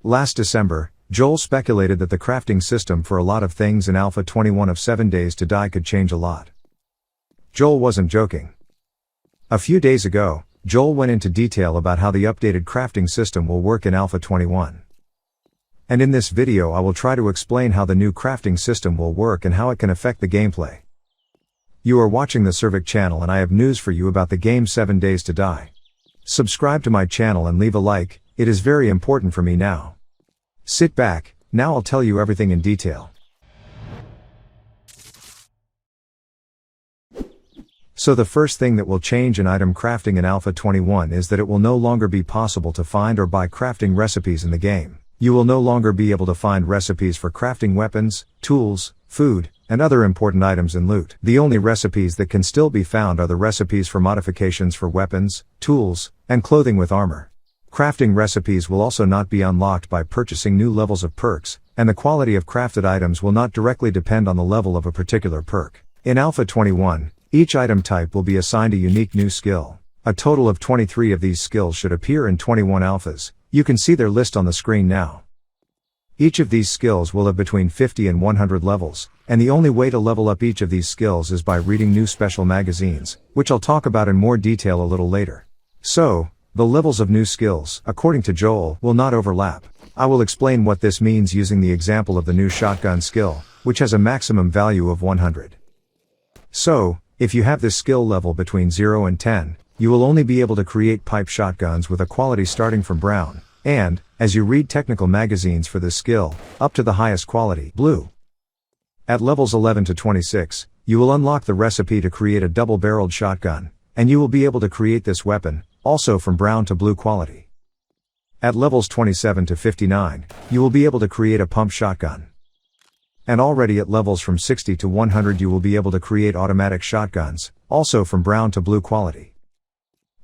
Last December, Joel speculated that the crafting system for a lot of things in Alpha 21 of 7 Days to Die could change a lot. Joel wasn't joking. A few days ago, Joel went into detail about how the updated crafting system will work in Alpha 21. And in this video I will try to explain how the new crafting system will work and how it can affect the gameplay. You are watching the Survic channel and I have news for you about the game 7 Days to Die. Subscribe to my channel and leave a like, it is very important for me now. Sit back, now I'll tell you everything in detail. So the first thing that will change in item crafting in Alpha 21 is that it will no longer be possible to find or buy crafting recipes in the game. You will no longer be able to find recipes for crafting weapons, tools, food, and other important items in loot. The only recipes that can still be found are the recipes for modifications for weapons, tools, and clothing with armor. Crafting recipes will also not be unlocked by purchasing new levels of perks, and the quality of crafted items will not directly depend on the level of a particular perk. In Alpha 21, each item type will be assigned a unique new skill. A total of 23 of these skills should appear in 21 alphas. You can see their list on the screen now. Each of these skills will have between 50 and 100 levels, and the only way to level up each of these skills is by reading new special magazines, which I'll talk about in more detail a little later. So, the levels of new skills, according to Joel, will not overlap. I will explain what this means using the example of the new shotgun skill, which has a maximum value of 100. So, if you have this skill level between 0 and 10, you will only be able to create pipe shotguns with a quality starting from brown, and, as you read technical magazines for this skill, up to the highest quality, blue. At levels 11 to 26, you will unlock the recipe to create a double-barreled shotgun, and you will be able to create this weapon, also from brown to blue quality. At levels 27 to 59, you will be able to create a pump shotgun. And already at levels from 60 to 100 you will be able to create automatic shotguns, also from brown to blue quality.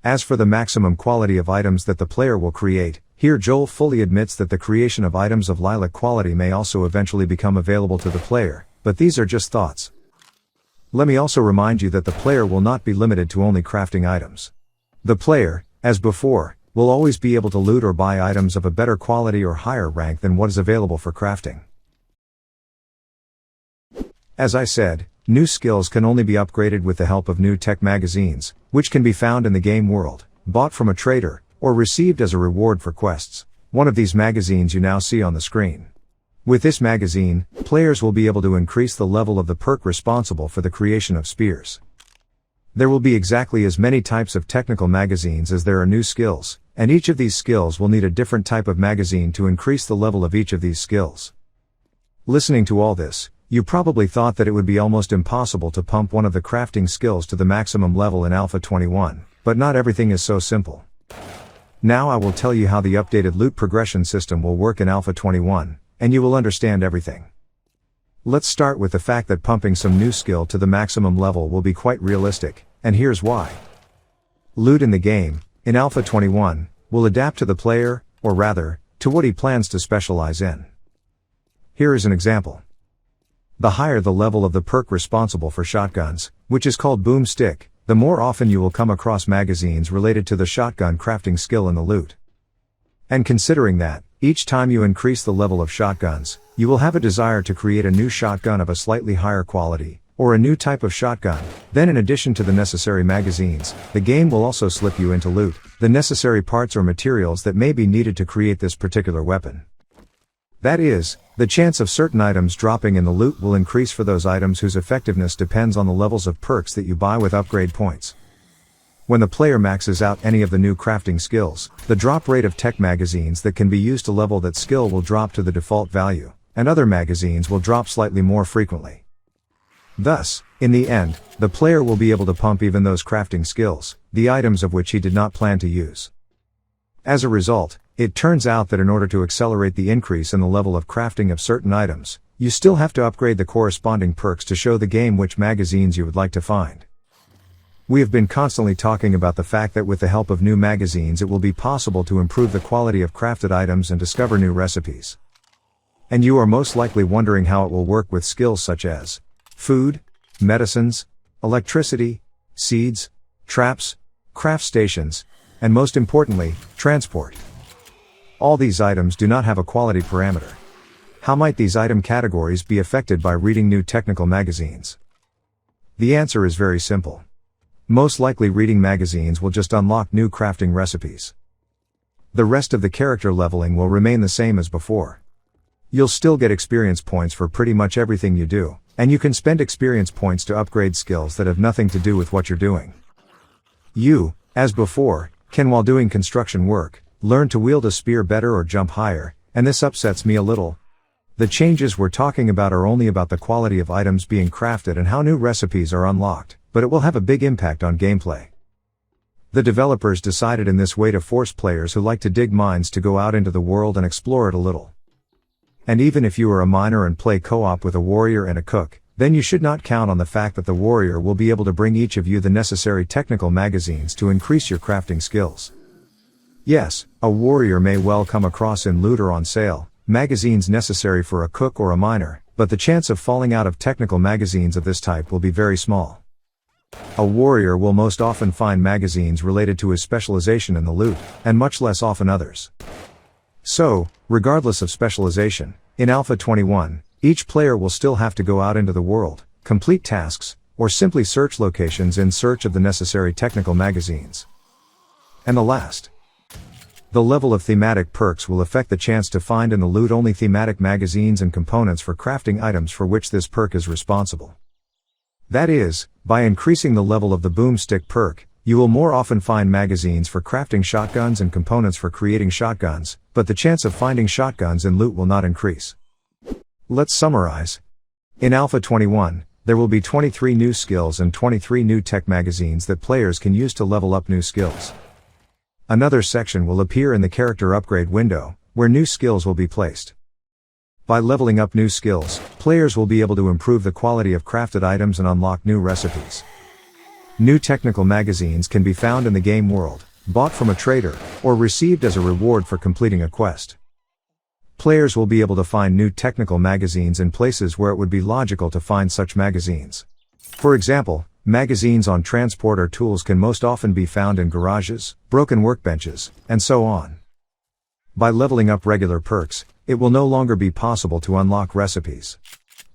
As for the maximum quality of items that the player will create, here Joel fully admits that the creation of items of lilac quality may also eventually become available to the player, but these are just thoughts. Let me also remind you that the player will not be limited to only crafting items. The player, as before, will always be able to loot or buy items of a better quality or higher rank than what is available for crafting. As I said, new skills can only be upgraded with the help of new tech magazines, which can be found in the game world, bought from a trader, or received as a reward for quests. One of these magazines you now see on the screen. With this magazine, players will be able to increase the level of the perk responsible for the creation of spears. There will be exactly as many types of technical magazines as there are new skills, and each of these skills will need a different type of magazine to increase the level of each of these skills. Listening to all this, you probably thought that it would be almost impossible to pump one of the crafting skills to the maximum level in Alpha 21, but not everything is so simple. Now I will tell you how the updated loot progression system will work in Alpha 21, and you will understand everything. Let's start with the fact that pumping some new skill to the maximum level will be quite realistic, and here's why. Loot in the game, in Alpha 21, will adapt to the player, or rather, to what he plans to specialize in. Here is an example. The higher the level of the perk responsible for shotguns, which is called boom stick, the more often you will come across magazines related to the shotgun crafting skill in the loot. And considering that, each time you increase the level of shotguns, you will have a desire to create a new shotgun of a slightly higher quality, or a new type of shotgun. Then in addition to the necessary magazines, the game will also slip you into loot, the necessary parts or materials that may be needed to create this particular weapon. That is, the chance of certain items dropping in the loot will increase for those items whose effectiveness depends on the levels of perks that you buy with upgrade points. When the player maxes out any of the new crafting skills, the drop rate of tech magazines that can be used to level that skill will drop to the default value, and other magazines will drop slightly more frequently. Thus, in the end, the player will be able to pump even those crafting skills, the items of which he did not plan to use. As a result, it turns out that in order to accelerate the increase in the level of crafting of certain items, you still have to upgrade the corresponding perks to show the game which magazines you would like to find. We have been constantly talking about the fact that with the help of new magazines it will be possible to improve the quality of crafted items and discover new recipes. And you are most likely wondering how it will work with skills such as food, medicines, electricity, seeds, traps, craft stations, and most importantly, transport. All these items do not have a quality parameter. How might these item categories be affected by reading new technical magazines? The answer is very simple. Most likely reading magazines will just unlock new crafting recipes. The rest of the character leveling will remain the same as before. You'll still get experience points for pretty much everything you do, and you can spend experience points to upgrade skills that have nothing to do with what you're doing. You, as before, can while doing construction work, learn to wield a spear better or jump higher, and this upsets me a little. The changes we're talking about are only about the quality of items being crafted and how new recipes are unlocked, but it will have a big impact on gameplay. The developers decided in this way to force players who like to dig mines to go out into the world and explore it a little. And even if you are a miner and play co-op with a warrior and a cook, then you should not count on the fact that the warrior will be able to bring each of you the necessary technical magazines to increase your crafting skills. Yes, a warrior may well come across in loot or on sale, magazines necessary for a cook or a miner, but the chance of falling out of technical magazines of this type will be very small. A warrior will most often find magazines related to his specialization in the loot, and much less often others. So, regardless of specialization, in Alpha 21, each player will still have to go out into the world, complete tasks, or simply search locations in search of the necessary technical magazines. And the last. The level of thematic perks will affect the chance to find in the loot only thematic magazines and components for crafting items for which this perk is responsible. That is, by increasing the level of the boomstick perk, you will more often find magazines for crafting shotguns and components for creating shotguns, but the chance of finding shotguns in loot will not increase. Let's summarize. In Alpha 21, there will be 23 new skills and 23 new tech magazines that players can use to level up new skills. Another section will appear in the character upgrade window, where new skills will be placed. By leveling up new skills, players will be able to improve the quality of crafted items and unlock new recipes. New technical magazines can be found in the game world, bought from a trader, or received as a reward for completing a quest. Players will be able to find new technical magazines in places where it would be logical to find such magazines. For example, magazines on transport or tools can most often be found in garages, broken workbenches, and so on. By leveling up regular perks, it will no longer be possible to unlock recipes.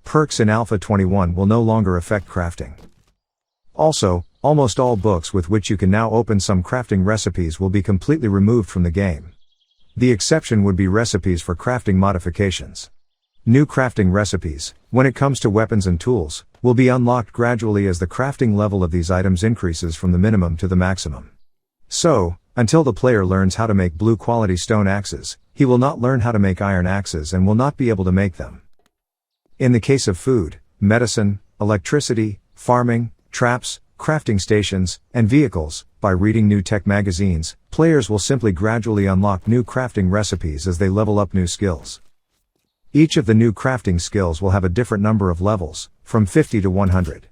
Perks in Alpha 21 will no longer affect crafting. Also, almost all books with which you can now open some crafting recipes will be completely removed from the game. The exception would be recipes for crafting modifications. New crafting recipes, when it comes to weapons and tools, will be unlocked gradually as the crafting level of these items increases from the minimum to the maximum. So, until the player learns how to make blue quality stone axes, he will not learn how to make iron axes and will not be able to make them. In the case of food, medicine, electricity, farming, traps, crafting stations, and vehicles, by reading new tech magazines, players will simply gradually unlock new crafting recipes as they level up new skills. Each of the new crafting skills will have a different number of levels, from 50 to 100.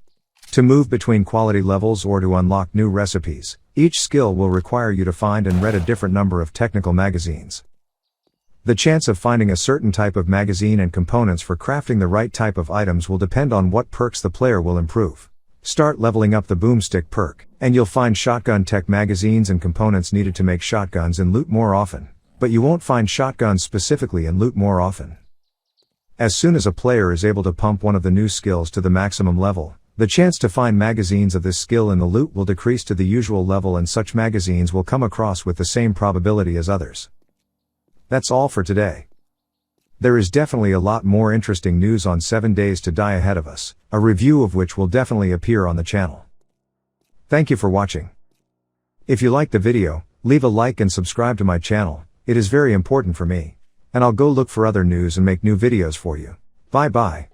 To move between quality levels or to unlock new recipes, each skill will require you to find and read a different number of technical magazines. The chance of finding a certain type of magazine and components for crafting the right type of items will depend on what perks the player will improve. Start leveling up the boomstick perk, and you'll find shotgun tech magazines and components needed to make shotguns in loot more often, but you won't find shotguns specifically in loot more often. As soon as a player is able to pump one of the new skills to the maximum level, the chance to find magazines of this skill in the loot will decrease to the usual level and such magazines will come across with the same probability as others. That's all for today. There is definitely a lot more interesting news on 7 Days to Die ahead of us, a review of which will definitely appear on the channel. Thank you for watching. If you liked the video, leave a like and subscribe to my channel, it is very important for me. And I'll go look for other news and make new videos for you. Bye bye.